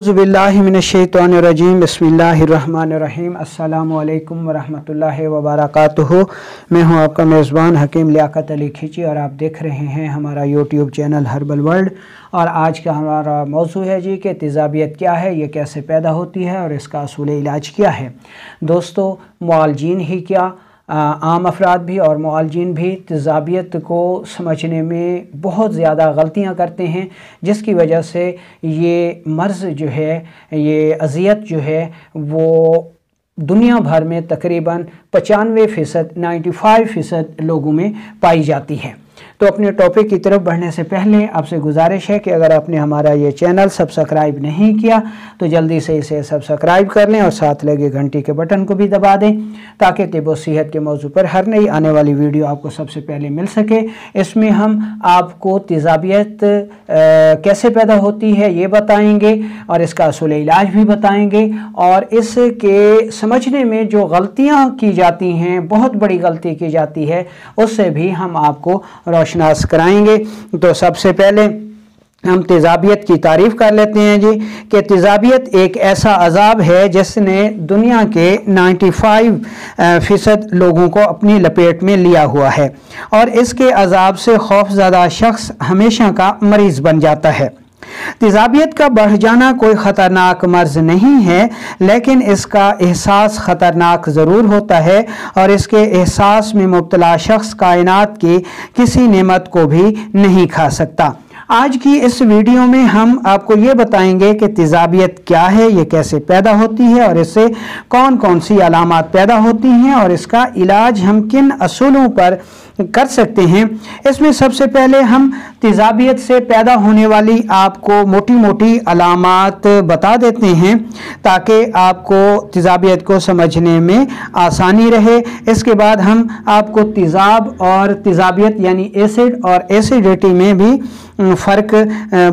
बिस्मिल्लाहिमिनश्शैतानिर्रजीम बिस्मिल्लाहिर्रहमानिर्रहीम अस्सलामु अलैकुम वरहमतुल्लाहि वबरकातुहू। मैं हूं आपका मेज़बान हकीम लियाकत अली खिची और आप देख रहे हैं हमारा यूट्यूब चैनल हर्बल वर्ल्ड। और आज का हमारा मौजू है जी कि तेज़ाबियत क्या है, ये कैसे पैदा होती है और इसका असूल इलाज क्या है। दोस्तों, मुआलजीन ही क्या, आम अफराद भी और मुआलजीन भी तेज़ाबियत को समझने में बहुत ज़्यादा गलतियां करते हैं, जिसकी वजह से ये मर्ज़ जो है, ये अज़ियत जो है वो दुनिया भर में तकरीबन 95% 95% लोगों में पाई जाती है। तो अपने टॉपिक की तरफ बढ़ने से पहले आपसे गुजारिश है कि अगर आपने हमारा ये चैनल सब्सक्राइब नहीं किया तो जल्दी से इसे सब्सक्राइब कर लें और साथ लगे घंटी के बटन को भी दबा दें, ताकि तिब व सेहत के मौजू पर हर नई आने वाली वीडियो आपको सबसे पहले मिल सके। इसमें हम आपको तेज़ाबियत कैसे पैदा होती है ये बताएंगे और इसका असूल इलाज भी बताएंगे, और इसके समझने में जो गलतियाँ की जाती हैं, बहुत बड़ी गलती की जाती है, उससे भी हम आपको रोशनास कराएंगे। तो सबसे पहले हम तेज़ाबियत की तारीफ़ कर लेते हैं जी कि तेज़ाबियत एक ऐसा अज़ाब है जिसने दुनिया के 95% लोगों को अपनी लपेट में लिया हुआ है, और इसके अज़ाब से खौफज़दा शख्स हमेशा का मरीज़ बन जाता है। तेज़ाबियत का बढ़ जाना कोई ख़तरनाक मर्ज़ नहीं है, लेकिन इसका एहसास ख़तरनाक ज़रूर होता है, और इसके एहसास में मुब्तला शख्स कायनात की किसी नेमत को भी नहीं खा सकता। आज की इस वीडियो में हम आपको ये बताएंगे कि तेज़ाबियत क्या है, ये कैसे पैदा होती है और इससे कौन कौन सी अलामात पैदा होती हैं और इसका इलाज हम किन असूलों पर कर सकते हैं। इसमें सबसे पहले हम तेज़ाबियत से पैदा होने वाली आपको मोटी मोटी अलामात बता देते हैं, ताकि आपको तेज़ाबियत को समझने में आसानी रहे। इसके बाद हम आपको तेज़ाब और तेज़ाबियत यानी एसिड और एसिडिटी में भी फ़र्क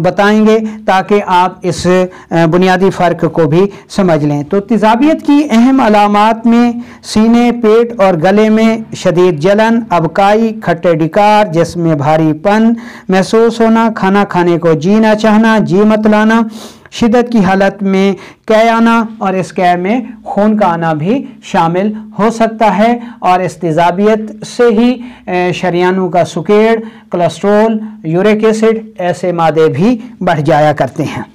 बताएंगे, ताकि आप इस बुनियादी फ़र्क को भी समझ लें। तो तेज़ाबियत की अहम अलामात में सीने, पेट और गले में शदीद जलन, अबकाई, खट्टे डिकार, जिसमें भारीपन महसूस होना, खाना खाने को जी ना चाहना, जी मत लाना, शिद्दत की हालत में कै आना, और इस कै में खून का आना भी शामिल हो सकता है। और इस तेज़ाबियत से ही शरियानों का सुकेड़, कोलेस्ट्रोल, यूरिक एसिड ऐसे मादे भी बढ़ जाया करते हैं।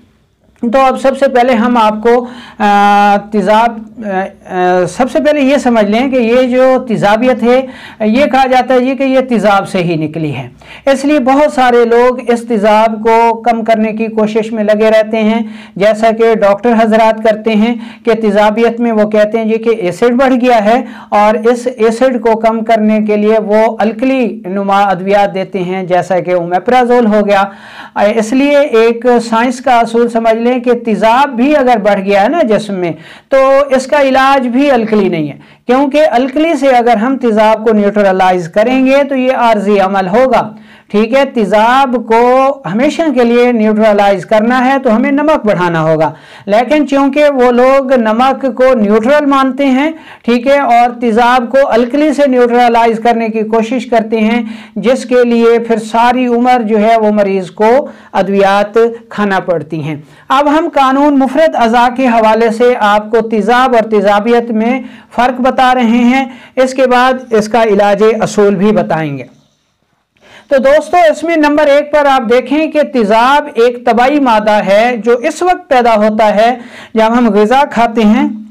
तो अब सबसे पहले हम आपको सबसे पहले ये समझ लें कि ये जो तेज़ाबियत है, ये कहा जाता है कि ये तेज़ाब से ही निकली है। इसलिए बहुत सारे लोग इस तेज़ाब को कम करने की कोशिश में लगे रहते हैं, जैसा कि डॉक्टर हजरात करते हैं कि तेज़ाबियत में वो कहते हैं जी कि एसिड बढ़ गया है, और इस एसिड को कम करने के लिए वो अल्कली नुमा अद्वियात देते हैं, जैसा कि ओमेप्राज़ोल हो गया। इसलिए एक साइंस का असूल समझ लें कि तेज़ाब भी अगर बढ़ गया है ना जिस्म में, तो इसका इलाज भी अल्कली नहीं है, क्योंकि अल्कली से अगर हम तेज़ाब को न्यूट्रलाइज करेंगे तो ये आर्जी अमल होगा। ठीक है, तेज़ाब को हमेशा के लिए न्यूट्रलाइज करना है तो हमें नमक बढ़ाना होगा, लेकिन चूंकि वो लोग नमक को न्यूट्रल मानते हैं, ठीक है, और तेज़ाब को अल्कली से न्यूट्रलाइज करने की कोशिश करते हैं, जिसके लिए फिर सारी उम्र जो है वो मरीज़ को अद्वियात खाना पड़ती हैं। अब हम कानून मुफरद अज़ा के हवाले से आपको तेज़ाब और तेज़ाबियत में फ़र्क बता रहे हैं, इसके बाद इसका इलाज असूल भी बताएंगे। तो दोस्तों, इसमें नंबर 1 पर आप देखें कि तेज़ाब एक तबाई मादा है जो इस वक्त पैदा होता है जब हम ग़िज़ा खाते हैं।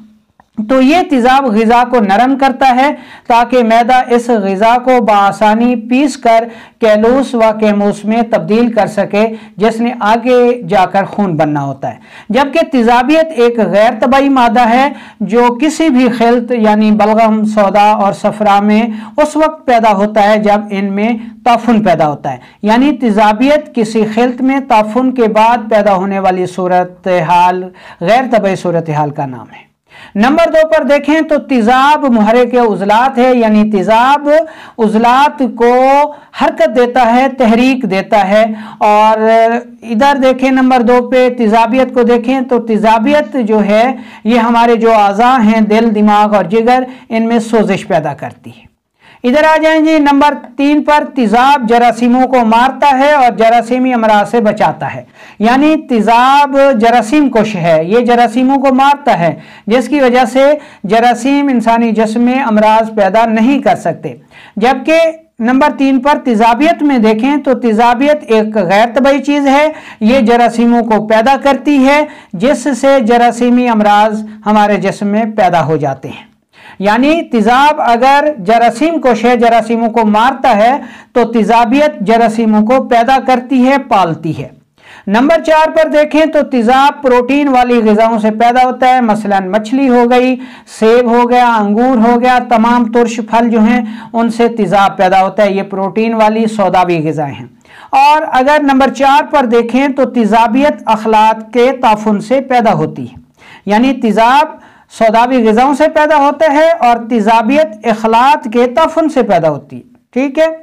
तो ये तेज़ाब ग़िज़ा को नरम करता है, ताकि मैदा इस ग़िज़ा को बआसानी पीस कर कैलूस व कैमूस में तब्दील कर सके, जिसने आगे जाकर खून बनना होता है। जबकि तेज़ाबियत एक गैर तबाई मादा है जो किसी भी खिल्त यानी बलगम, सौदा और सफरा में उस वक्त पैदा होता है जब इनमें ताफुन पैदा होता है। यानी तेज़ाबियत किसी खिल्त में ताफुन के बाद पैदा होने वाली सूरत हाल गैर तबाई सूरत हाल का नाम है। नंबर 2 पर देखें तो तेज़ाब मुहर्रिक उज़लात है, यानी तेज़ाब उज़लात को हरकत देता है, तहरीक देता है। और इधर देखें नंबर 2 पे तेज़ाबियत को देखें तो तेज़ाबियत जो है ये हमारे जो आज़ा हैं, दिल, दिमाग और जिगर, इनमें सोजिश पैदा करती है। इधर आ जाएं जी नंबर 3 पर, तेजाब जरासीमों को मारता है और जरासीमी अमराज से बचाता है। यानी तेजाब जरासीम कुश है, ये जरासीमों को मारता है, जिसकी वजह से जरासीम इंसानी जिस्म में अमराज पैदा नहीं कर सकते। जबकि नंबर 3 पर तेजाबियत में देखें तो तेजाबियत एक गैर तबई चीज़ है, ये जरासीमों को पैदा करती है, जिससे जरासीमी अमराज हमारे जिस्म में पैदा हो जाते हैं। यानी तेजाब अगर जरासीम कोश है, जरासीमों को मारता है, तो तेजाबियत जरासीमों को पैदा करती है, पालती है। नंबर 4 पर देखें तो तेजाब प्रोटीन वाली ग़िज़ाओं से पैदा होता है, मसलन मछली हो गई, सेब हो गया, अंगूर हो गया, तमाम तुर्श फल जो हैं उनसे तेजाब पैदा होता है। ये प्रोटीन वाली सौदावी ग़िज़ाएं हैं। और अगर नंबर 4 पर देखें तो तेजाबियत अखलात के ताफुन से पैदा होती है। यानी तेजाब सौदावी ग़िज़ाओं से पैदा होता है और तेजाबियत अखलात के ताफुन से पैदा होती है। ठीक है।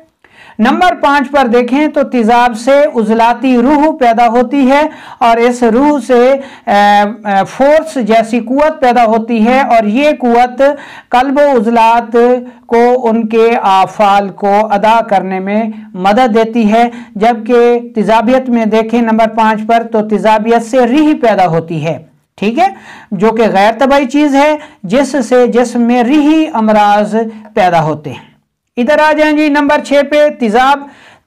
नंबर 5 पर देखें तो तेजाब से उजलाती रूह पैदा होती है और इस रूह से फोर्स जैसी कुव्वत पैदा होती है और ये कुव्वत कल्ब उजलात को उनके आफाल को अदा करने में मदद देती है। जबकि तेजाबियत में देखें नंबर 5 पर तो तेजाबियत से रीह पैदा होती है, ठीक है, जो कि गैर तबाई चीज़ है, जिससे जिस्म में रीही अमराज पैदा होते हैं। इधर आ जाएं जी नंबर 6 पे,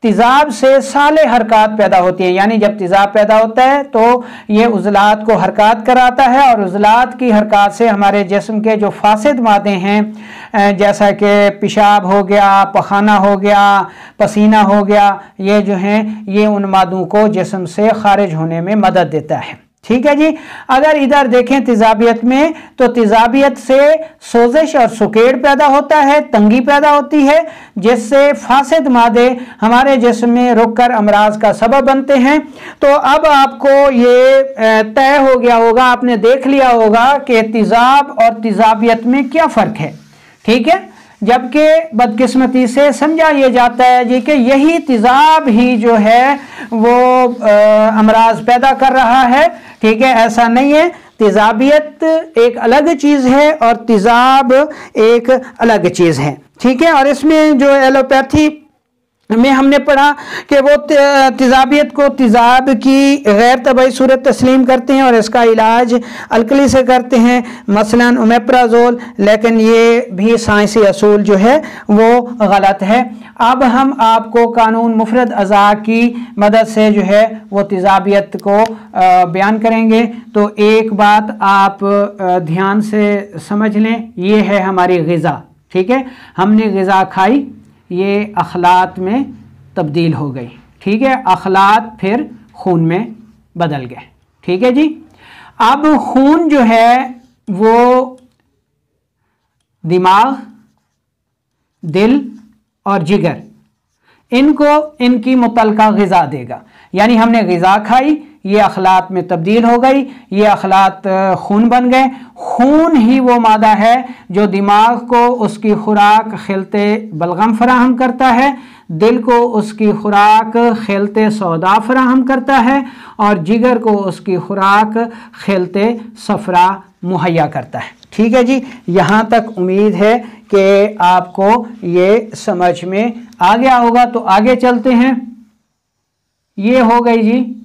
तेजाब से साले हरकत पैदा होती है। यानी जब तेजाब पैदा होता है तो ये उजलात को हरकत कराता है और उजलात की हरकत से हमारे जिस्म के जो फासिद मादे हैं, जैसा कि पेशाब हो गया, पखाना हो गया, पसीना हो गया, ये जो हैं ये उन मादों को जिस्म से खारिज होने में मदद देता है। ठीक है जी। अगर इधर देखें तेजाबियत में तो तेजाबियत से सोजिश और सुकेड़ पैदा होता है, तंगी पैदा होती है, जिससे फासिद मादे हमारे जिस्म में रुककर अमराज का सबब बनते हैं। तो अब आपको ये तय हो गया होगा, आपने देख लिया होगा कि तेजाब और तेजाबियत में क्या फ़र्क है। ठीक है। जबकि बदकिस्मती से समझा यह जाता है जी कि यही तेजाब ही जो है वो अमराज पैदा कर रहा है। ठीक है, ऐसा नहीं है। तेजाबियत एक अलग चीज़ है और तेजाब एक अलग चीज़ है। ठीक है। और इसमें जो एलोपैथी में हमने पढ़ा कि वो तेजाबियत को तेजाब की गैर तबाई सूरत तस्लीम करते हैं और इसका इलाज अलकली से करते हैं, मसलन ओमेप्राजोल, लेकिन ये भी साइंसी असूल जो है वो गलत है। अब हम आपको कानून मुफरद अज़ा की मदद से जो है वो तेजाबियत को बयान करेंगे। तो एक बात आप ध्यान से समझ लें, ये है हमारी ग़िज़ा। ठीक है, हमने ग़िज़ा खाई, ये अखलात में तब्दील हो गई। ठीक है, अखलात फिर खून में बदल गए। ठीक है जी। अब खून जो है वो दिमाग, दिल और जिगर इनको इनकी मुतलका ग़िज़ा देगा। यानी हमने ग़िज़ा खाई, ये अखलात में तब्दील हो गई, ये अखलात खून बन गए। खून ही वो मादा है जो दिमाग को उसकी खुराक खिलते बलगम फराहम करता है, दिल को उसकी खुराक खिलते सौदा फराहम करता है और जिगर को उसकी खुराक खिलते सफरा मुहैया करता है। ठीक है जी। यहाँ तक उम्मीद है कि आपको ये समझ में आ गया होगा। तो आगे चलते हैं। ये हो गई जी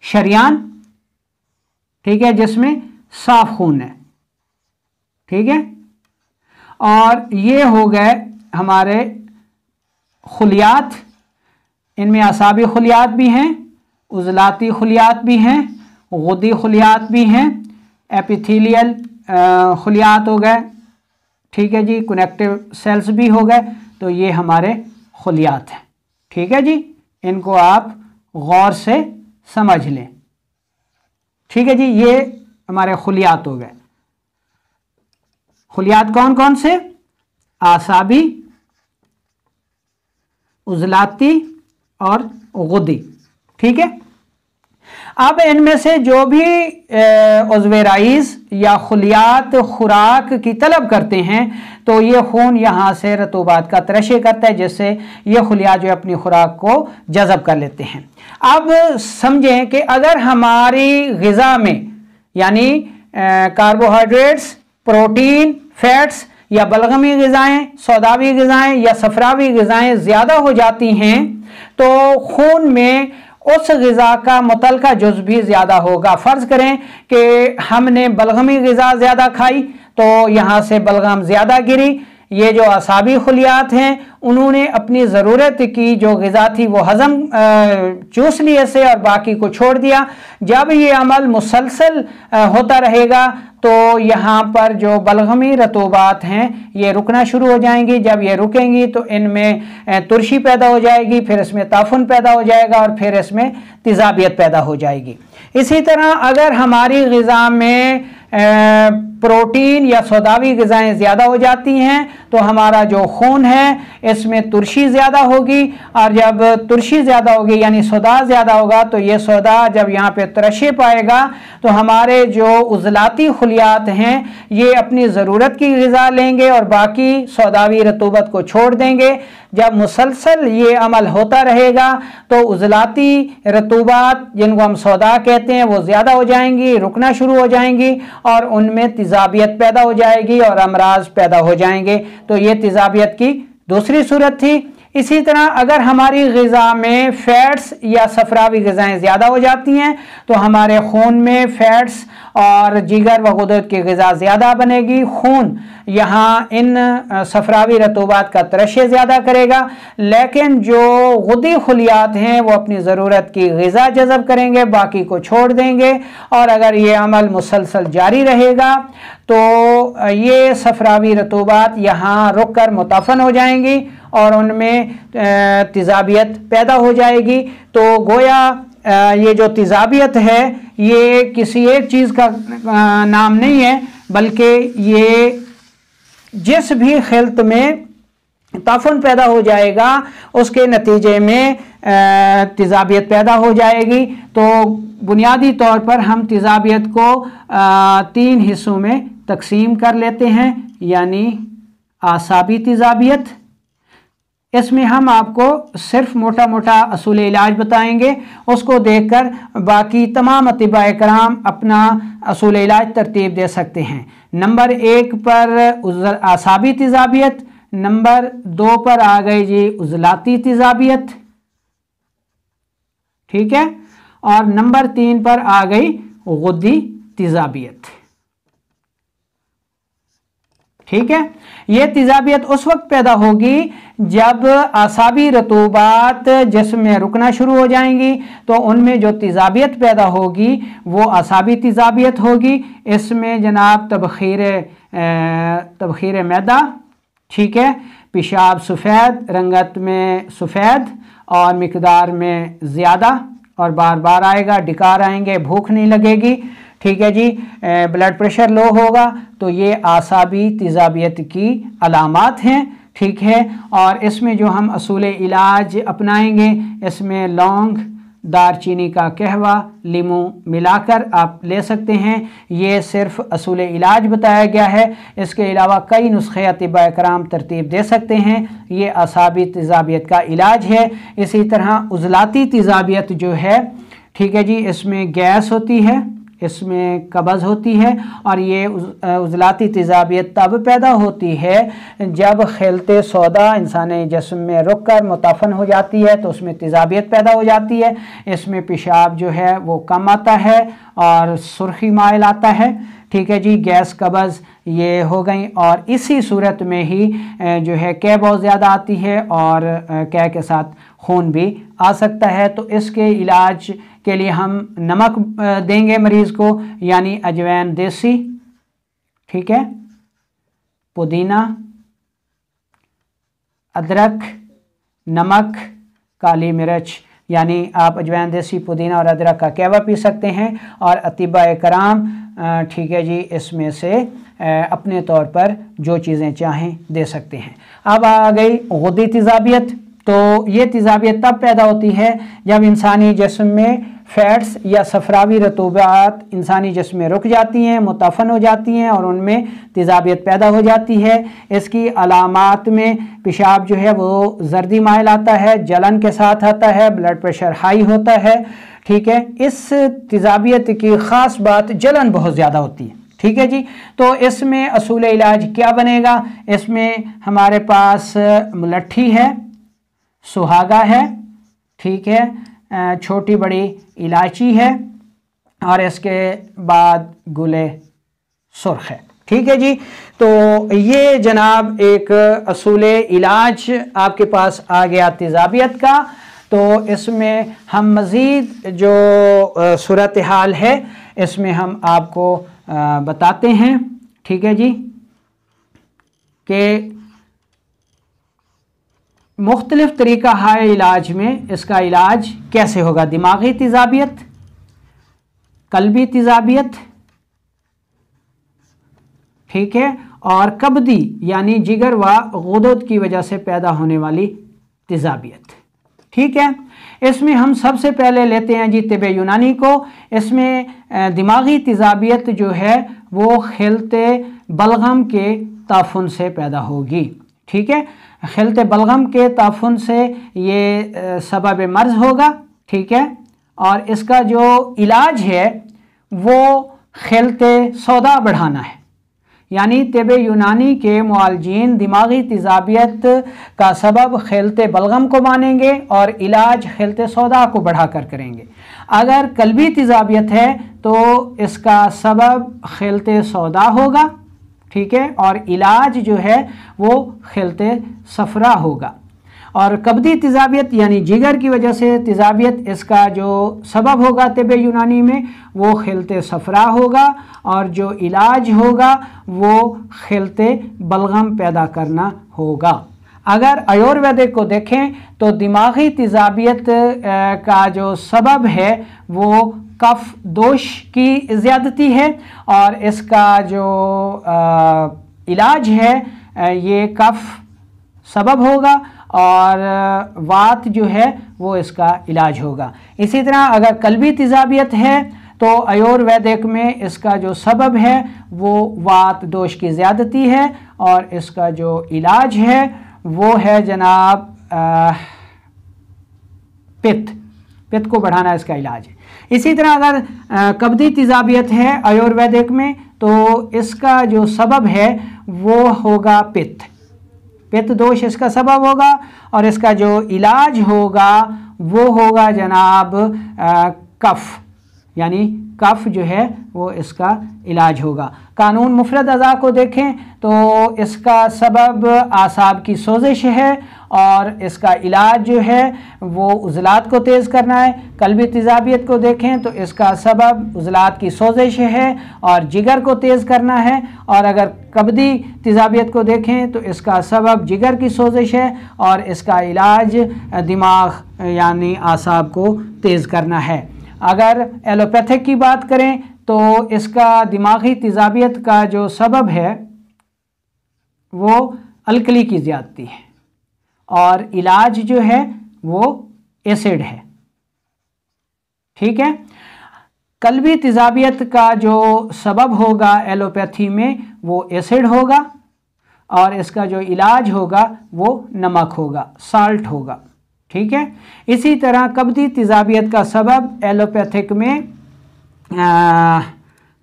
शरियान, ठीक है, जिसमें साफ खून है। ठीक है। और ये हो गए हमारे खुलियात, इनमें असाबी खुलियात भी हैं, उजलाती खुलियात भी हैं, गुदी खुलियात भी हैं, एपिथेलियल खुलियात हो गए। ठीक है जी। कनेक्टिव सेल्स भी हो गए। तो ये हमारे खुलियात हैं। ठीक है जी। इनको आप गौर से समझ लें। ठीक है जी। ये हमारे खुलियात हो गए। खुलियात कौन कौन से? आसाबी, उजलाती और गुदी। ठीक है। अब इनमें से जो भी उज़्वे-राइज़ या खुलियात खुराक की तलब करते हैं तो ये खून यहाँ से रतूबात का तरशे करता है, जिससे ये खुलियात जो अपनी खुराक को जज़ब कर लेते हैं। अब समझें कि अगर हमारी ग़िज़ा में यानी कार्बोहाइड्रेट्स, प्रोटीन, फैट्स या बलगमी ग़िज़ाएँ, सौदावी ग़िज़ाएँ या सफरावी ग़िज़ाएँ ज़्यादा हो जाती हैं तो खून में उस ग़िज़ा का मुतलका जुज़ भी ज़्यादा होगा। फ़र्ज़ करें कि हमने बलगमी ग़िज़ा ज़्यादा खाई तो यहाँ से बलगम ज़्यादा गिरी, ये जो असाबी खुलियात हैं उन्होंने अपनी ज़रूरत की जो ग़िज़ा थी वो हज़म चूस लिए से और बाकी को छोड़ दिया। जब ये अमल मुसलसल होता रहेगा तो यहाँ पर जो बलगमी रतूबात हैं ये रुकना शुरू हो जाएंगी। जब ये रुकेंगी तो इनमें तुरशी पैदा हो जाएगी, फिर इसमें ताफुन पैदा हो जाएगा और फिर इसमें तेज़ाबियत पैदा हो जाएगी। इसी तरह अगर हमारी ग़िज़ा में प्रोटीन या सौदावी ग़िज़ाएँ ज़्यादा हो जाती हैं तो हमारा जो खून है इसमें तुरशी ज़्यादा होगी, और जब तुरशी ज़्यादा होगी यानी सौदा ज़्यादा होगा तो ये सौदा जब यहाँ पे तरशे पाएगा तो हमारे जो उज़लाती खुलियात हैं ये अपनी ज़रूरत की ग़िज़ा लेंगे और बाकी सौदावी रतूबत को छोड़ देंगे। जब मुसलसल ये अमल होता रहेगा तो उज़लाती रतूबात जिनको हम सौदा कहते हैं वो ज़्यादा हो जाएंगी, रुकना शुरू हो जाएंगी और उनमें तेज़ाबियत पैदा हो जाएगी और अमराज पैदा हो जाएंगे। तो ये तेज़ाबियत की दूसरी सूरत थी। इसी तरह अगर हमारी ग़िज़ा में फ़ैट्स या सफरावी ग़िज़ाएँ ज़्यादा हो जाती हैं तो हमारे खून में फ़ैट्स और जिगर व गुदत की ग़िज़ा ज़्यादा बनेगी। खून यहाँ इन सफरावी रतूबात का तरशे ज़्यादा करेगा, लेकिन जो गुदी खुलियात हैं वो अपनी ज़रूरत की ग़िज़ा जज़ब करेंगे, बाकी को छोड़ देंगे। और अगर ये अमल मुसलसल जारी रहेगा तो ये सफरावी रतूबात यहाँ रुक कर मुताफ़न हो जाएंगी और उनमें तेज़ाबियत पैदा हो जाएगी। तो गोया ये जो तेज़ाबियत है ये किसी एक चीज़ का नाम नहीं है, बल्कि ये जिस भी खिलत में ताफुन पैदा हो जाएगा उसके नतीजे में तेज़ाबियत पैदा हो जाएगी। तो बुनियादी तौर पर हम तेज़ाबियत को 3 हिस्सों में तकसीम कर लेते हैं, यानी आसाबी तेज़ाबियत। इसमें हम आपको सिर्फ मोटा मोटा असूल इलाज बताएंगे, उसको देखकर बाकी तमाम अतिबाए कराम अपना असूल इलाज तरतीब दे सकते हैं। नंबर 1 पर आसाबी तेज़ाबियत, नंबर 2 पर आ गई जी उज़लाती तेज़ाबियत, ठीक है, और नंबर 3 पर आ गई गुद्दी तेज़ाबियत, ठीक है। ये तेज़ाबियत उस वक्त पैदा होगी जब आसाबी रतूबात जिस्म रुकना शुरू हो जाएंगी तो उनमें जो तेज़ाबियत पैदा होगी वो आसाबी तेज़ाबियत होगी। इसमें जनाब तबखीर मैदा, ठीक है, पेशाब सफ़ेद, रंगत में सफ़ेद और मिकदार में ज़्यादा और बार बार आएगा, डिकार आएंगे, भूख नहीं लगेगी, ठीक है जी, ब्लड प्रेशर लो होगा, तो ये आसाबी तेज़ाबियत की अलामात हैं, ठीक है। और इसमें जो हम असूल इलाज अपनाएंगे इसमें लौंग, दारचीनी का कहवा, लीमू मिलाकर आप ले सकते हैं। ये सिर्फ असूल इलाज बताया गया है, इसके अलावा कई नुस्खे अतिबाए कराम तरतीब दे सकते हैं। ये आसाबी तेज़ाबियत का इलाज है। इसी तरह उज़लाती तेज़ाबियत जो है, ठीक है जी, इसमें गैस होती है, इसमें कब्ज़ होती है और ये उज़लाती तेज़ाबियत तब पैदा होती है जब खिलते सौदा इंसानी जिस्म में रुक कर मुताफ़न हो जाती है तो उसमें तेज़ाबियत पैदा हो जाती है। इसमें पेशाब जो है वो कम आता है और सुर्खी माइल आता है, ठीक है जी, गैस कब्ज़ ये हो गई। और इसी सूरत में ही जो है कै बहुत ज़्यादा आती है और कै के साथ खून भी आ सकता है। तो इसके इलाज के लिए हम नमक देंगे मरीज़ को, यानी अजवैन देसी, ठीक है, पुदीना, अदरक, नमक, काली मिर्च, यानी आप अजवैन देसी, पुदीना और अदरक का कहवा पी सकते हैं। और अतिबाए कराम, ठीक है जी, इसमें से अपने तौर पर जो चीज़ें चाहें दे सकते हैं। अब आ गई गुद्दी तेज़ाबियत। तो ये तेज़ाबियत तब पैदा होती है जब इंसानी जिस्म में फ़ैट्स या सफरावी रतूबात इंसानी जिस्म में रुक जाती हैं, मुताफ़न हो जाती हैं और उनमें तेज़ाबियत पैदा हो जाती है। इसकी अलामात में पेशाब जो है वो जर्दी माइल आता है, जलन के साथ आता है, ब्लड प्रेशर हाई होता है, ठीक है। इस तेज़ाबियत की ख़ास बात जलन बहुत ज़्यादा होती है, ठीक है जी। तो इसमें असूल इलाज क्या बनेगा? इसमें हमारे पास मुलट्ठी है, सुहागा है, ठीक है, छोटी बड़ी इलायची है और इसके बाद गुले सुर्ख है। ठीक है जी। तो ये जनाब एक असूल इलाज आपके पास आ गया तेज़ाबियत का। तो इसमें हम मज़ीद जो सूरत हाल है इसमें हम आपको बताते हैं, ठीक है जी, कि मुख्तलिफ़ तरीक़ा है इलाज में, इसका इलाज कैसे होगा। दिमागी तेज़ाबियत, कल्बी तेज़ाबियत, ठीक है, और कब्दी यानी जिगर व गुदद की वजह से पैदा होने वाली तेज़ाबियत। ठीक है, इसमें हम सबसे पहले लेते हैं जी तिब यूनानी को। इसमें दिमागी तेज़ाबियत जो है वो खिलते बलगम के ताफुन से पैदा होगी। ठीक है, खिलते बलगम के ताफुन से ये सबब मर्ज होगा। ठीक है, और इसका जो इलाज है वो खिलते सौदा बढ़ाना है। यानी तिब यूनानी के मुआलजीन दिमागी तेज़ाबियत का सबब खिलते बलगम को मानेंगे और इलाज खिलते सौदा को बढ़ाकर करेंगे। अगर कल्बी तेज़ाबियत है तो इसका सबब खिलते सौदा होगा, ठीक है, और इलाज जो है वो खिलते सफरा होगा। और कब्दी तेज़ाबियत यानी जिगर की वजह से तेज़ाबियत, इसका जो सबब होगा तिब यूनानी में वो खिलते सफरा होगा और जो इलाज होगा वो खिलते बलगम पैदा करना होगा। अगर आयुर्वेदिक को देखें तो दिमागी तेज़ाबियत का जो सबब है वो कफ दोष की ज़्यादती है और इसका जो इलाज है ये कफ सबब होगा और वात जो है वो इसका इलाज होगा। इसी तरह अगर कल्बी तेज़ाबियत है तो आयुर्वेदिक में इसका जो सबब है वो वात दोष की ज़्यादती है और इसका जो इलाज है वो है जनाब पित्त को बढ़ाना इसका इलाज है। इसी तरह अगर कब्दी तेज़ाबियत है आयुर्वेदिक में तो इसका जो सबब है वो होगा पित्त दोष इसका सबब होगा और इसका जो इलाज होगा वो होगा जनाब कफ, यानी कफ जो है वो इसका इलाज होगा। कानून मुफरद अज़ा को देखें तो इसका सबब आसाब की सोजिश है और इसका इलाज जो है वो उज़लात को तेज़ करना है। कल्बी तेज़ाबियत को देखें तो इसका सबब उज़लात की सोजिश है और जिगर को तेज़ करना है। और अगर कब्दी तेज़ाबियत को देखें तो इसका सबब जिगर की सोजिश है और इसका इलाज दिमाग यानी आसाब को तेज़ करना है। अगर एलोपैथिक की बात करें तो इसका दिमागी तेज़ाबियत का जो सबब है वो अल्कली की ज़्यादती है और इलाज जो है वो एसिड है। ठीक है, कल्बी तेज़ाबियत का जो सबब होगा एलोपैथी में वो एसिड होगा और इसका जो इलाज होगा वो नमक होगा, साल्ट होगा। ठीक है, इसी तरह कब्दी तेज़ाबियत का सबब एलोपैथिक में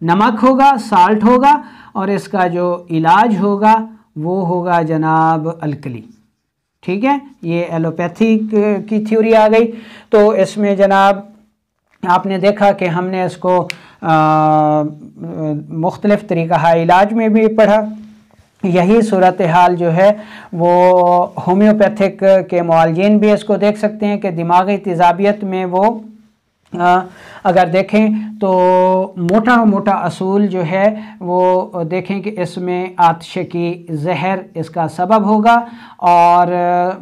नमक होगा, साल्ट होगा और इसका जो इलाज होगा वो होगा जनाब अल्कली। ठीक है, ये एलोपैथिक की थ्योरी आ गई। तो इसमें जनाब आपने देखा कि हमने इसको मुख्तलिफ़ तरीक़ा इलाज में भी पढ़ा। यही सूरत हाल जो है वो होम्योपैथिक के मुआलजीन भी इसको देख सकते हैं कि दिमागी तेज़ाबियत में वो अगर देखें तो मोटा मोटा असूल जो है वो देखें कि इसमें आतिश की जहर इसका सबब होगा और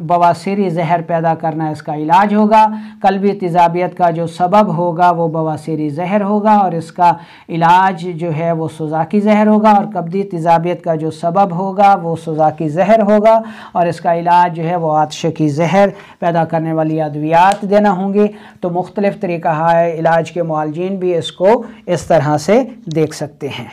बवासीरी जहर पैदा करना इसका इलाज होगा। कल्बी तेज़ाबियत का जो सबब होगा वो बवासीरी जहर होगा और इसका इलाज जो है वो सुज़ाकी जहर होगा। और कब्दी तेज़ाबियत का जो सबब होगा वो सुज़ाकी जहर होगा और इसका इलाज जो है वो आतिश की जहर पैदा करने वाली अद्वियात देना होंगी। तो मुख्तलिफ़ तरीक़ा इलाज के मुआलजीन भी इसको इस तरह से देख सकते हैं।